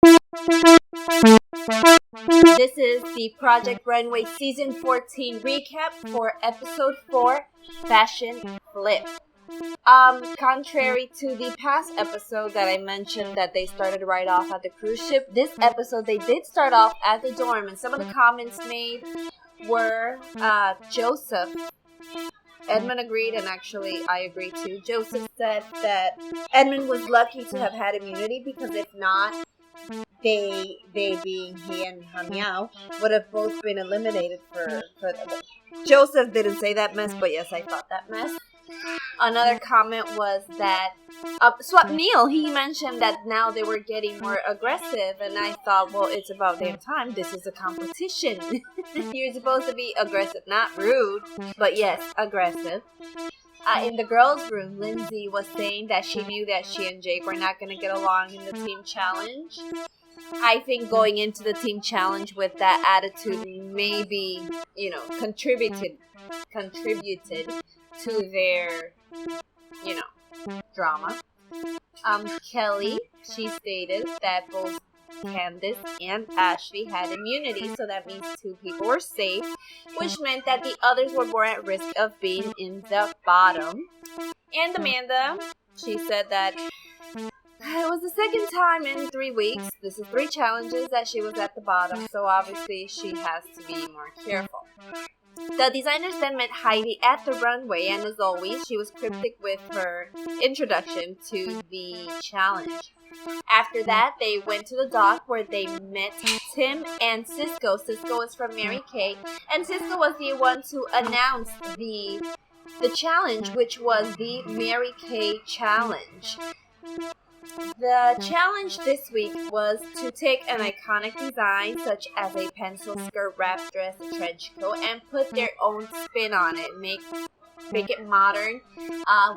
This is the Project Runway Season 14 recap for Episode 4, Fashion Flip. Contrary to the past episode that I mentioned that they started right off at the cruise ship, this episode they did start off at the dorm, and some of the comments made were Joseph. Edmund agreed, and actually I agree too. Joseph said that Edmund was lucky to have had immunity, because if not, they being he and Hamiao would have both been eliminated for Joseph didn't say that mess, but yes, I thought that mess. Another comment was that Swap Neil, he mentioned that now they were getting more aggressive, and I thought, well, it's about damn time. This is a competition. You're supposed to be aggressive, not rude, but yes, aggressive. In the girls' room, Lindsay was saying that she knew that she and Jake were not going to get along in the team challenge. I think going into the team challenge with that attitude maybe, contributed to their, drama. Kelly, she stated that both Candace and Ashley had immunity, so that means 2 people were safe, which meant that the others were more at risk of being in the bottom. And Amanda, she said that it was the second time in 3 weeks. This is 3 challenges that she was at the bottom, so obviously she has to be more careful. The designers then met Heidi at the runway, and as always, she was cryptic with her introduction to the challenge. After that, they went to the dock where they met Tim and Cisco. Cisco is from Mary Kay, and Cisco was the one to announce the challenge, which was the Mary Kay challenge. The challenge this week was to take an iconic design such as a pencil skirt, wrap dress, a trench coat, and put their own spin on it, make it modern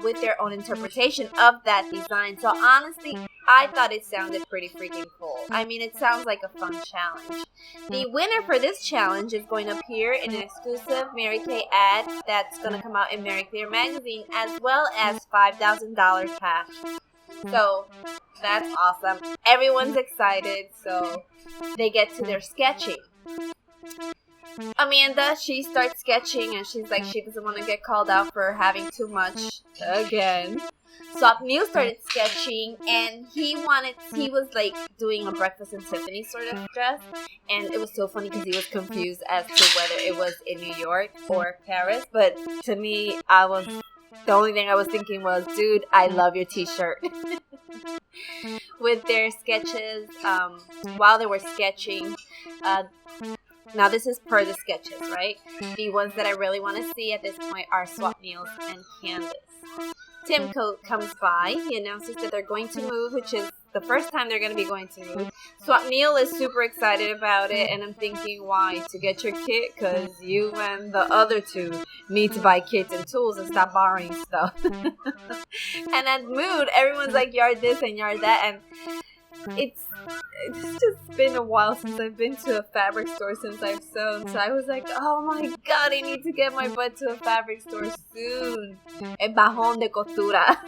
with their own interpretation of that design. So honestly, I thought it sounded pretty freaking cool. I mean, it sounds like a fun challenge. The winner for this challenge is going to appear in an exclusive Mary Kay ad that's going to come out in Mary Claire magazine, as well as $5,000 cash. So that's awesome. Everyone's excited, so they get to their sketching. Amanda, she starts sketching, and she's like, she doesn't want to get called out for having too much again. So Neil started sketching, and he was like doing a Breakfast in Tiffany sort of dress, and it was so funny because he was confused as to whether it was in New York or Paris. But to me, the only thing I was thinking was, dude, I love your t-shirt. With their sketches, while they were sketching, now this is per the sketches, right? The ones that I really want to see at this point are Swap Neil's and Candace. Tim comes by. He announces that they're going to move, which is the first time they're going to be going to move. Swap Neil is super excited about it, and I'm thinking, why? To get your kit? Because you and the other 2 need to buy kits and tools and stop borrowing stuff. And at Mood, everyone's like, yard this and yard that, and it's just been a while since I've been to a fabric store since I've sewn, so I was like, oh my god, I need to get my butt to a fabric store soon. El bajón de costura.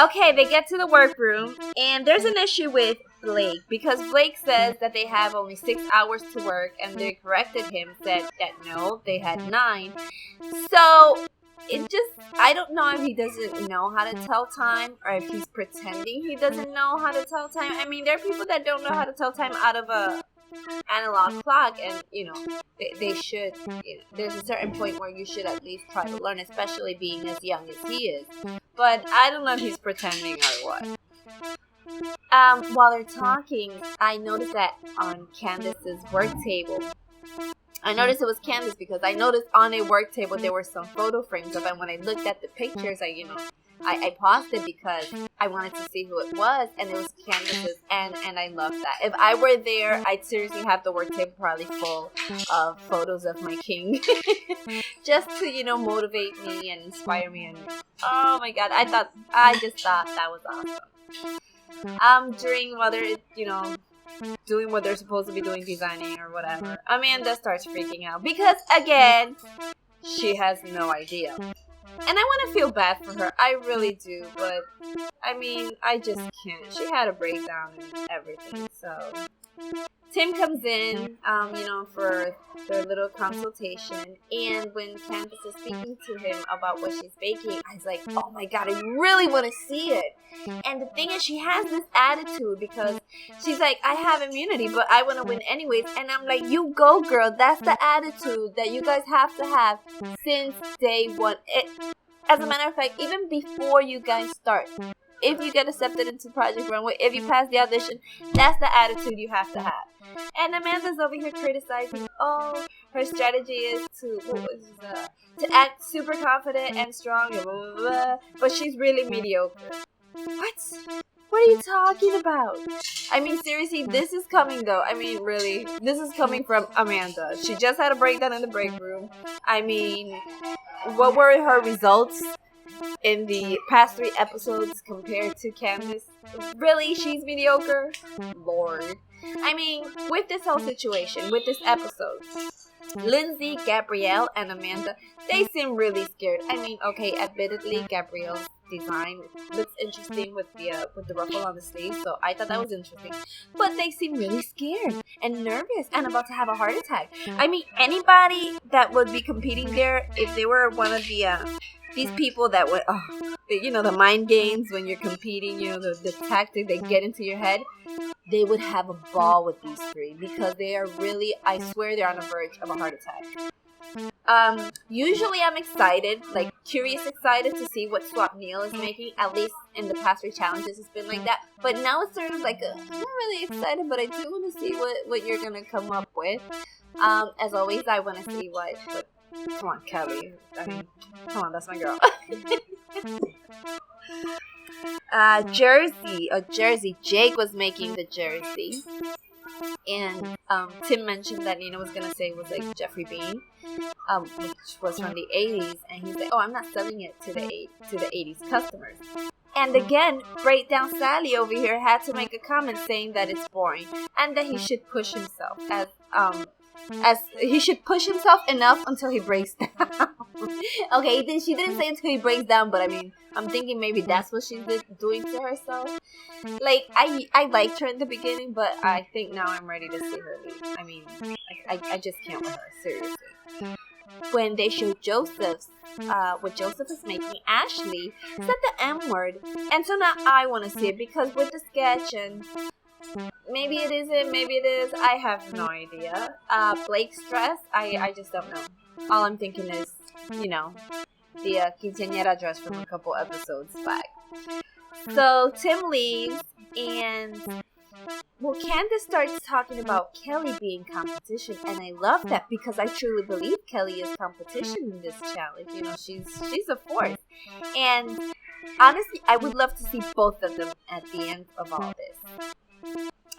Okay, they get to the workroom, and there's an issue with Blake, because Blake says that they have only 6 hours to work, and they corrected him, said that no, they had 9. So I don't know if he doesn't know how to tell time, or if he's pretending he doesn't know how to tell time. I mean, there are people that don't know how to tell time out of a analog clock, and they should, there's a certain point where you should at least try to learn, especially being as young as he is. But I don't know if he's pretending or what. While they're talking, I noticed that on Candace's work table, I noticed it was Candace because I noticed on a work table there were some photo frames of it, and when I looked at the pictures, I paused it because I wanted to see who it was, and it was Candace's, and I loved that. If I were there, I'd seriously have the work table probably full of photos of my king. Just to, motivate me and inspire me, and oh my god, I just thought that was awesome. During while they're, doing what they're supposed to be doing, designing or whatever, Amanda starts freaking out because, again, she has no idea. And I want to feel bad for her. I really do. But, I mean, I just can't. She had a breakdown and everything. So, Tim comes in, for their little consultation. And when Candace is speaking to him about what she's baking, I was like, oh my God, I really want to see it. And the thing is, she has this attitude because she's like, I have immunity, but I want to win anyways. And I'm like, you go, girl. That's the attitude that you guys have to have since day one. As a matter of fact, even before you guys start, if you get accepted into Project Runway, if you pass the audition, that's the attitude you have to have. And Amanda's over here criticizing, her strategy is to act super confident and strong, blah, blah, blah, but she's really mediocre. What? What are you talking about? I mean, seriously, this is coming though. I mean, really, this is coming from Amanda. She just had a breakdown in the break room. I mean, what were her results in the past 3 episodes compared to Candace? Really? She's mediocre? Lord. I mean, with this whole situation, with this episode, Lindsay, Gabrielle, and Amanda, they seem really scared. I mean, okay, admittedly, Gabrielle's design looks interesting with the ruffle on the sleeve, so I thought that was interesting. But they seem really scared and nervous and about to have a heart attack. I mean, anybody that would be competing there, if they were one of these people that would, the mind games when you're competing, the tactic they get into your head, they would have a ball with these 3 because they are really, I swear they're on the verge of a heart attack. Usually I'm excited, like curious excited to see what Swap Neil is making. At least in the past 3 challenges it's been like that. But now it's sort of like I'm not really excited, but I do want to see what you're gonna come up with. As always, I want to see what come on, Kelly. I mean, come on, that's my girl. Jersey. Jake was making the jersey. And Tim mentioned that Nina was going to say it was like Jeffrey Bean, which was from the 80s. And he's like, I'm not selling it to the 80s customers. And again, Breakdown Sally over here had to make a comment saying that it's boring and that he should push himself as he should push himself enough until he breaks down. Okay, she didn't say until he breaks down, but I mean, I'm thinking maybe that's what she's doing to herself. Like, I liked her in the beginning, but I think now I'm ready to see her leave. I mean, I just can't with her, seriously. When they showed Joseph's, what Joseph is making, Ashley said the M word. And so now I want to see it because with the sketch and maybe it isn't, maybe it is, I have no idea. Blake's dress, I just don't know. All I'm thinking is, the quinceañera dress from a couple episodes back. So Tim leaves and Candace starts talking about Kelly being competition, and I love that because I truly believe Kelly is competition in this challenge. She's a force. And honestly, I would love to see both of them at the end of all this.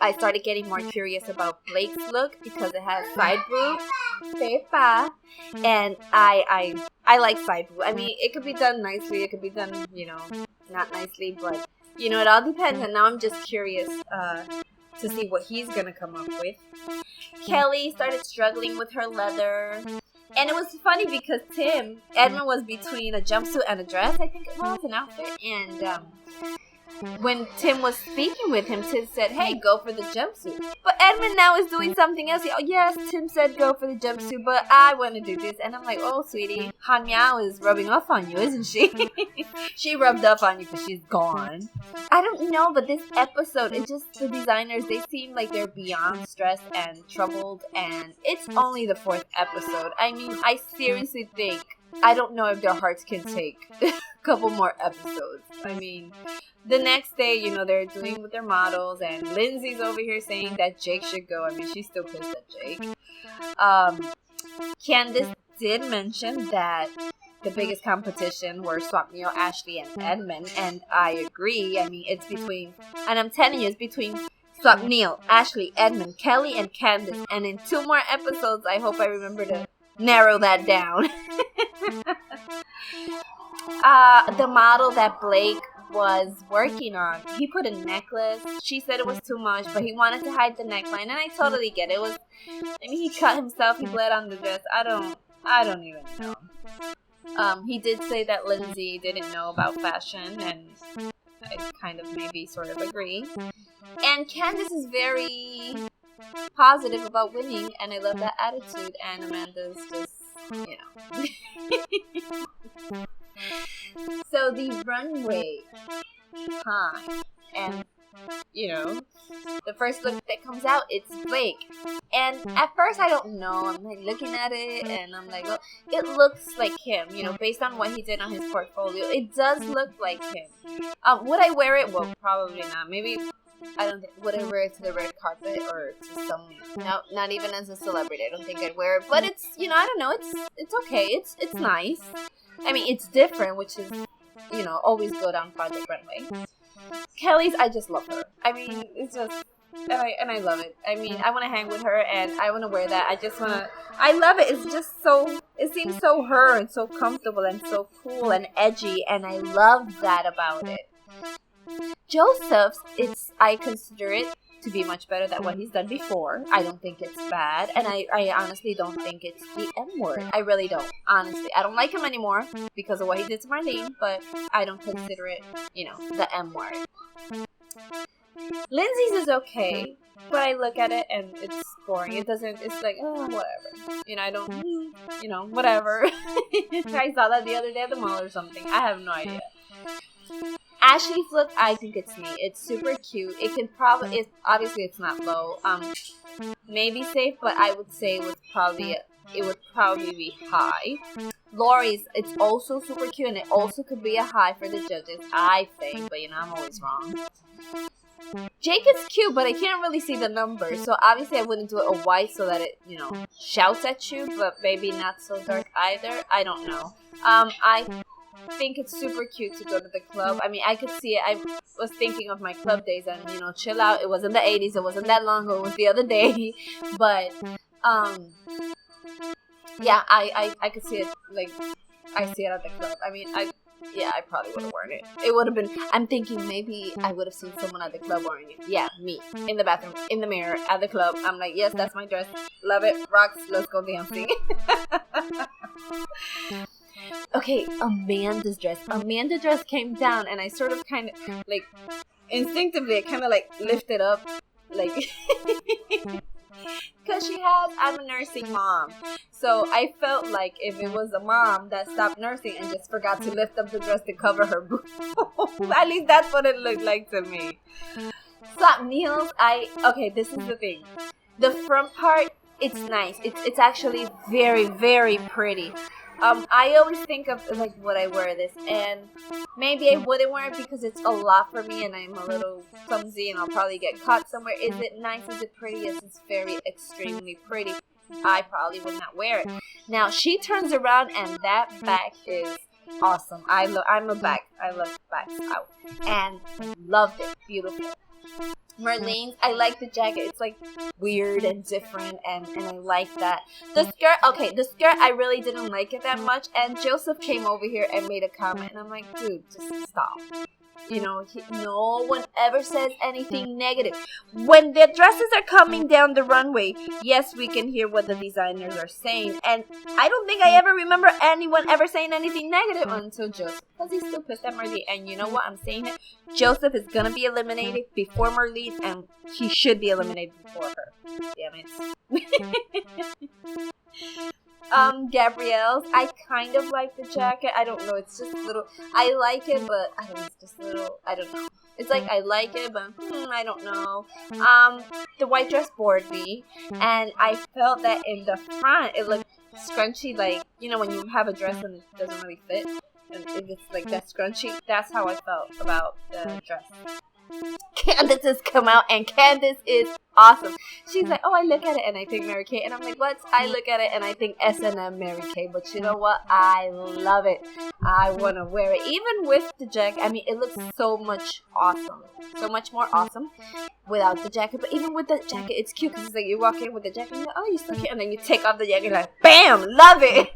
I started getting more curious about Blake's look because it has side boob, pepa, and I like side boob. I mean, it could be done nicely, it could be done, not nicely, but it all depends. And now I'm just curious to see what he's gonna come up with. Kelly started struggling with her leather. And it was funny because Edmund was between a jumpsuit and a dress, I think it was, an outfit. And when Tim was speaking with him, Tim said, hey, go for the jumpsuit. But Edmund now is doing something else. Yes, Tim said go for the jumpsuit, but I want to do this. And I'm like, sweetie, Han Miao is rubbing off on you, isn't she? She rubbed off on you because she's gone. I don't know, but this episode, it's just the designers, they seem like they're beyond stressed and troubled. And it's only the 4th episode. I mean, I seriously think, I don't know if their hearts can take a couple more episodes. I mean, the next day, they're doing with their models, and Lindsay's over here saying that Jake should go. I mean, she's still pissed at Jake. Candace did mention that the biggest competition were Swap Neil, Ashley, and Edmund, and I agree. I mean, it's between, and I'm telling you, it's between Swap Neil, Ashley, Edmund, Kelly, and Candace. And in 2 more episodes, I hope I remember to narrow that down. The model that Blake was working on, he put a necklace. She said it was too much, but he wanted to hide the neckline, and I totally get it. He cut himself, he bled on the dress. I don't even know. He did say that Lindsay didn't know about fashion, and I kind of maybe sort of agree. And Candace is very positive about winning, and I love that attitude. And Amanda's just, So the runway time, and the first look that comes out, it's Blake. And at first I don't know, I'm like looking at it and I'm like, well, it looks like him, based on what he did on his portfolio. It does look like him. Would I wear it? Well, probably not. Maybe, I don't think, would I wear it to the red carpet or to some, no, not even as a celebrity. I don't think I'd wear it, but it's, I don't know, it's okay. It's nice. I mean, it's different, which is, always good on Project Runway. Kelly's, I just love her. I mean, it's just, and I love it. I mean, I want to hang with her, and I want to wear that. I love it. It's just so, it seems so her, and so comfortable, and so cool, and edgy, and I love that about it. Joseph's, I consider it to be much better than what he's done before. I don't think it's bad, and I honestly don't think it's the M-word. I really don't, honestly. I don't like him anymore because of what he did to Marlene, but I don't consider it, the M-word. Lindsay's is okay, but I look at it and it's boring. It's like, oh, whatever. I don't, whatever. I saw that the other day at the mall or something. I have no idea. Ashley's look, I think it's neat. It's super cute. Obviously it's not low. Maybe safe, but I would say it would probably be high. Lori's, it's also super cute, and it also could be a high for the judges, I think, but I'm always wrong. Jake is cute, but I can't really see the numbers, so obviously I wouldn't do it a white so that it, shouts at you, but maybe not so dark either. I don't know. I think it's super cute to go to the club. I mean, I could see it. I was thinking of my club days and, chill out. It wasn't the 80s. It wasn't that long ago. It was the other day. But, yeah, I could see it, like, I see it at the club. I mean, I probably would have worn it. It would have been, I'm thinking maybe I would have seen someone at the club wearing it. Yeah, me. In the bathroom, in the mirror, at the club. I'm like, yes, that's my dress. Love it. Rocks. Let's go dancing. Okay, Amanda's dress. Amanda's dress came down, and I sort of kind of, like, instinctively, I kind of, like, lifted up, like, because I'm a nursing mom. So I felt like if it was a mom that stopped nursing and just forgot to lift up the dress to cover her boob, at least that's what it looked like to me. Slap heels, okay, this is the thing. The front part, it's nice. It's actually very, very pretty. I always think of, like, would I wear this? And maybe I wouldn't wear it because it's a lot for me and I'm a little clumsy and I'll probably get caught somewhere. Is it nice? Is it pretty? Yes, it's very extremely pretty. I probably would not wear it. Now, she turns around and that back is awesome. I'm a back. I love backs out. And loved it. Beautiful. Marlene's, I like the jacket. It's like weird and different, and I like that. The skirt, I really didn't like it that much, and Joseph came over here and made a comment, and I'm like, dude, just stop. No one ever says anything negative. When the dresses are coming down the runway, yes, we can hear what the designers are saying. And I don't think I ever remember anyone ever saying anything negative until Joseph. Because he's still pissed at Marlene. And you know what? I'm saying it. Joseph is going to be eliminated before Marlene. And he should be eliminated before her. Damn it. Gabrielle's, I kind of like the jacket. I don't know, it's just a little, I like it, but I don't know, it's just a little, I don't know. It's like, I like it, but I don't know. The white dress bored me, and I felt that in the front, it looked scrunchy, like, when you have a dress and it doesn't really fit, and it's like that scrunchy, that's how I felt about the dress. Candace has come out, and Candace is awesome. She's like, oh, I look at it and I think Mary Kay, and I'm like, what? I look at it and I think S&M Mary Kay, but you know what? I love it. I want to wear it, even with the jacket. I mean, it looks so much more awesome without the jacket. But even with the jacket, it's cute because it's like you walk in with the jacket, and you're like, oh, you're so cute, and then you take off the jacket, and like, bam, love it.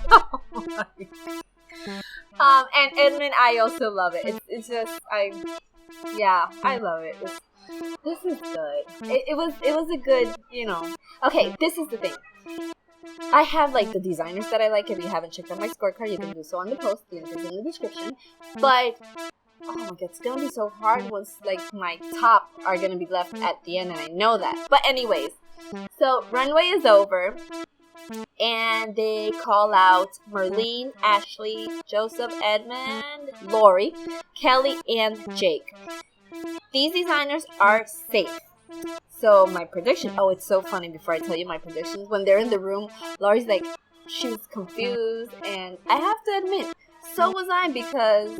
Oh my God. And Edmund, I also love it. It's just, I love it. This is good. It was a good, Okay, this is the thing. I have like the designers that I like. If you haven't checked out my scorecard, you can do so on the post. The link is in the description. But oh my god, it's gonna be so hard once like my top are gonna be left at the end, and I know that. But anyways, so Runway is over, and they call out Merlene, Ashley, Joseph, Edmund, Lori, Kelly, and Jake. These designers are safe. So my prediction, oh, it's so funny before I tell you my predictions. When they're in the room, Lori's like, she was confused, and I have to admit, so was I, because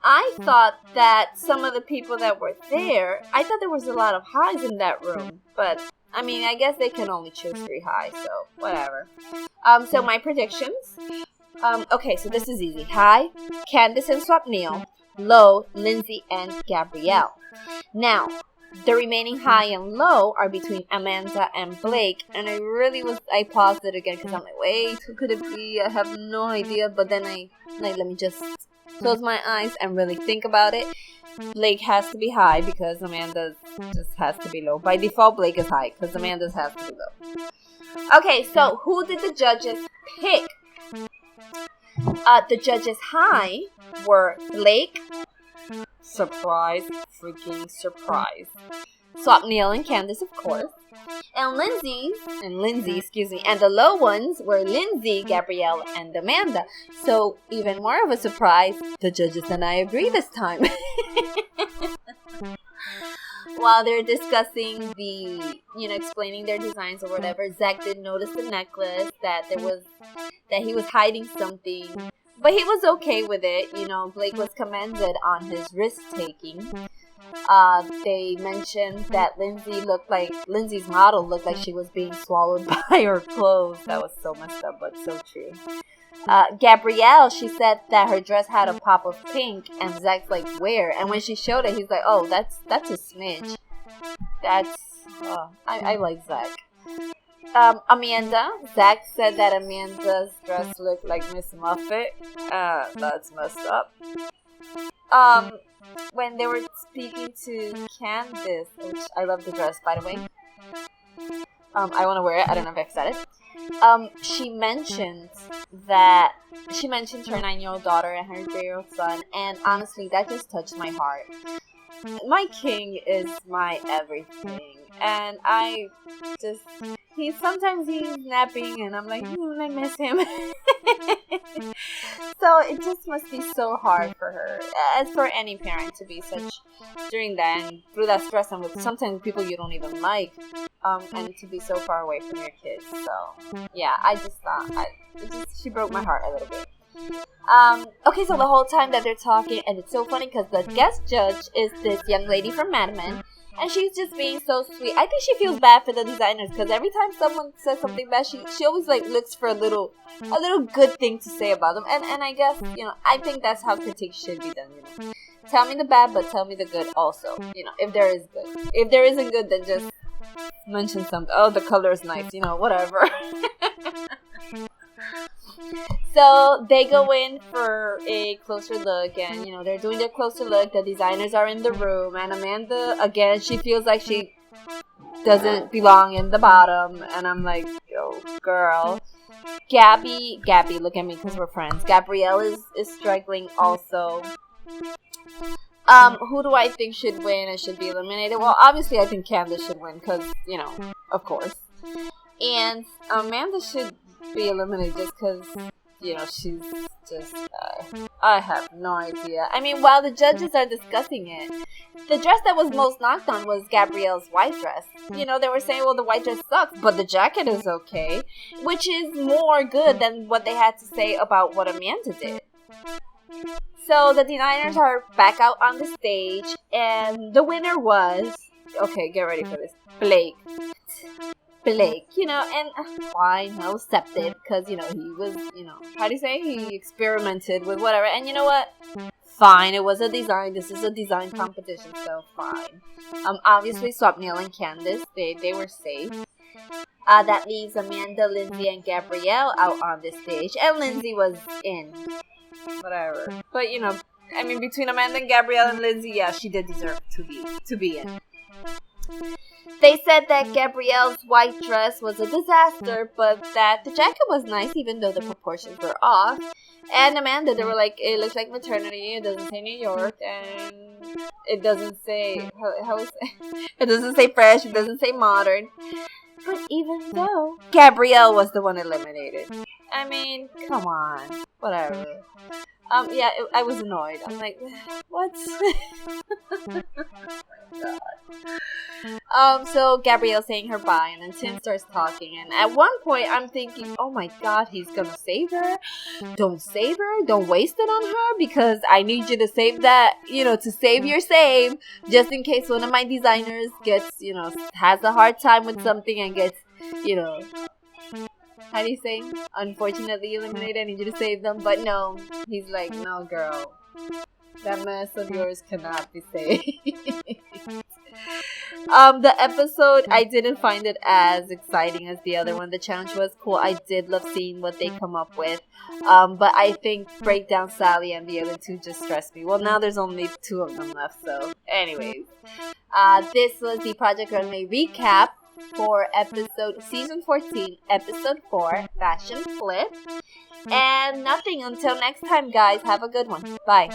I thought that some of the people that were there, I thought there was a lot of highs in that room, but I mean, I guess they can only choose 3 highs, so whatever. So my predictions. Okay, so this is easy. High, Candace and Swapnil. Low, Lindsay and Gabrielle. Now, the remaining high and low are between Amanda and Blake, and I paused it again because I'm like, wait, who could it be? I have no idea, but then let me just close my eyes and really think about it. Blake has to be high because Amanda's just has to be low. By default, Blake is high because Amanda's has to be low. Okay, so who did the judges pick? The judges high were Blake, surprise, freaking surprise, Swapnil and Candace, of course, and Lindsay, and the low ones were Lindsay, Gabrielle, and Amanda. So even more of a surprise, the judges and I agree this time. While they're discussing explaining their designs or whatever, Zach did notice the necklace, that he was hiding something, but he was okay with it. Blake was commended on his risk-taking. They mentioned that Lindsay's model looked like she was being swallowed by her clothes. That was so messed up, but so true. Gabrielle, she said that her dress had a pop of pink, and Zach's like, where? And when she showed it, he's like, oh, that's a smidge. I like Zach. Amanda, Zach said that Amanda's dress looked like Miss Muffet. That's messed up. When they were speaking to Candace, which I love the dress, by the way. I want to wear it. I don't know if I've said it. She mentioned her 9-year-old daughter and her 3-year-old son, and honestly, that just touched my heart. My king is my everything, and sometimes he's napping, and I'm like, I miss him. So it just must be so hard for her, as for any parent, to be during that and through that stress, and with sometimes people you don't even like, and to be so far away from your kids. So yeah, I just thought she broke my heart a little bit. Okay, so the whole time that they're talking, and it's so funny because the guest judge is this young lady from Mad Men, and she's just being so sweet. I think she feels bad for the designers because every time someone says something bad, she always looks for a little good thing to say about them. And I guess, I think that's how critiques should be done. Tell me the bad, but tell me the good also. If there is good. If there isn't good, then just mention something. Oh, the color is nice. Whatever. So they go in for a closer look, and they're doing their closer look. The designers are in the room, and Amanda, again, she feels like she doesn't belong in the bottom, and I'm like, yo, girl. Gabby, look at me because we're friends. Gabrielle is struggling also. Who do I think should win and should be eliminated? Well, obviously I think Candace should win because, of course. And Amanda should be eliminated just because, she's just, I have no idea. I mean, while the judges are discussing it, the dress that was most knocked on was Gabrielle's white dress. They were saying, well, the white dress sucks, but the jacket is okay, which is more good than what they had to say about what Amanda did. So the designers are back out on the stage, and the winner was, okay, get ready for this, Blake, and fine, I'll accept it, because, he was, how do you say, he experimented with whatever, and you know what, fine, it was a design, this is a design competition, so fine. Obviously, Swapnil and Candace, they were safe. That leaves Amanda, Lindsay, and Gabrielle out on the stage, and Lindsay was in, whatever, but, between Amanda and Gabrielle and Lindsay, yeah, she did deserve to be in. They said that Gabrielle's white dress was a disaster, but that the jacket was nice even though the proportions were off. And Amanda, they were like, it looks like maternity, it doesn't say New York, and it doesn't say, how is it? It doesn't say fresh, it doesn't say modern. But even though Gabrielle was the one eliminated. I mean, come on, whatever. Yeah, I was annoyed. I'm like, what? Oh my God. So Gabrielle saying her bye, and then Tim starts talking, and at one point I'm thinking, oh my God, he's gonna save her. Don't save her. Don't waste it on her, because I need you to save that, to save your save, just in case one of my designers gets, has a hard time with something and gets, how do you say? Unfortunately eliminated, I need you to save them. But no, he's like, no, girl. That mess of yours cannot be saved. The episode, I didn't find it as exciting as the other one. The challenge was cool. I did love seeing what they come up with. But I think Breakdown Sally and the other two just stressed me. Well, now there's only 2 of them left. So, anyways. This was the Project Runway recap for season 14, episode 4, Fashion Flip. And nothing until next time, guys. Have a good one. Bye.